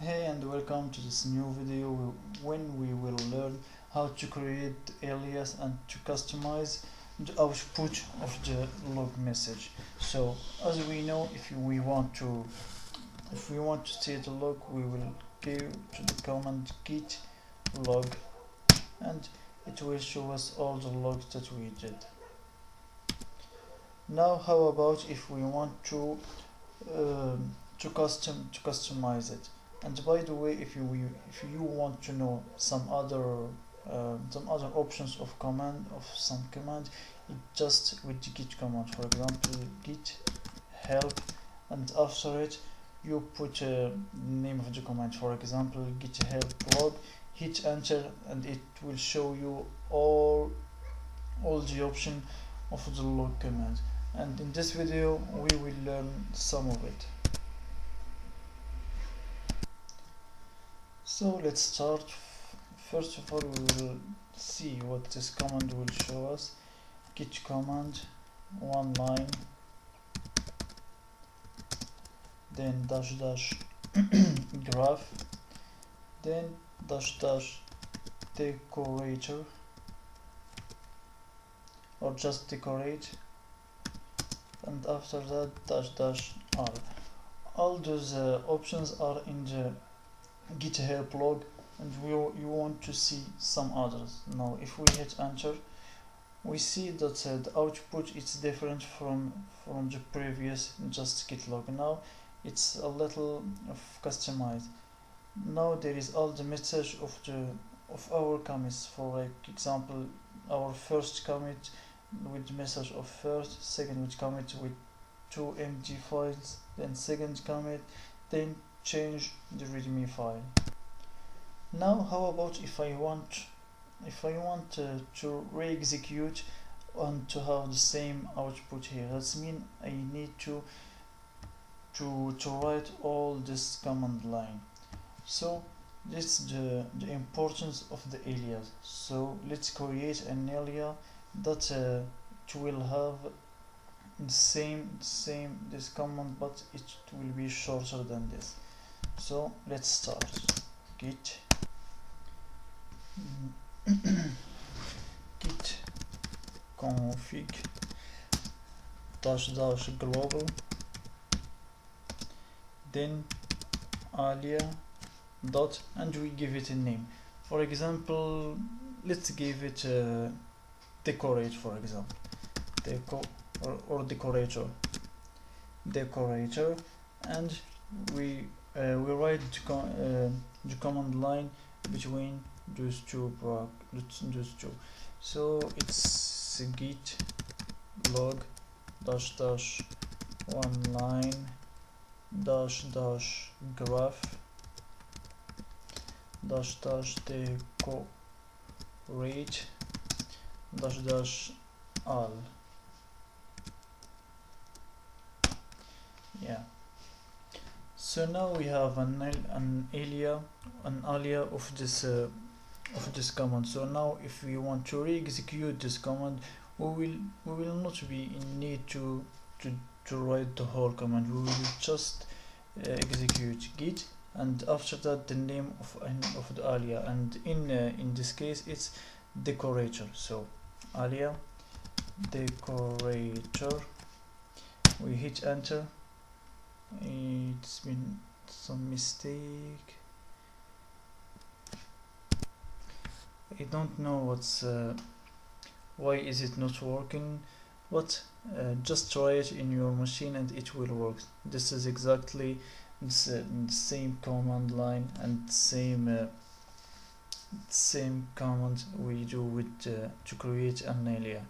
Hey and welcome to this new video when we will learn how to create alias and to customize the output of the log message. So as we know, if we want to see the log, we will go to the command git log and it will show us all the logs that we did. Now how about if we want to customize it? And by the way, if you want to know some other options of some command, it just with the git command, for example git help, and after it you put the name of the command, for example git help log, hit enter, and it will show you all the option of the log command. And in this video we will learn some of it. So let's start. First of all, we will see what this command will show us. Git command, one line, then dash dash graph, then dash dash decorator, or just decorate, and after that dash dash r. All those options are in the git help log, and you want to see some others. Now if we hit enter, we see that the output is different from the previous just git log. Now it's a little customized. Now there is all the message of our commits. For example, our first commit with message of first, second with commit with 2 MD files, then second commit, then change the readme file. Now how about if I want to re-execute and to have the same output here? That means I need to write all this command line. So this is the importance of the alias. So let's create an alias that it will have the same this command, but it will be shorter than this. So let's start. Git git config dash dash global, then alias dot, and we give it a name. For example, let's give it decorate, for example, or decorator, and we write the command line between those two. So it's git log dash dash one line dash dash graph dash dash decorate dash dash all. Yeah. So now we have an alias of this command. So now if we want to re-execute this command, we will not be in need to write the whole command. We will just execute git, and after that the name of the alias, and in this case it's decorator. So alias decorator, we hit enter. It's been some mistake. I don't know what's why is it not working, but just try it in your machine and it will work. This is exactly the same command line and same command we do with to create an alias.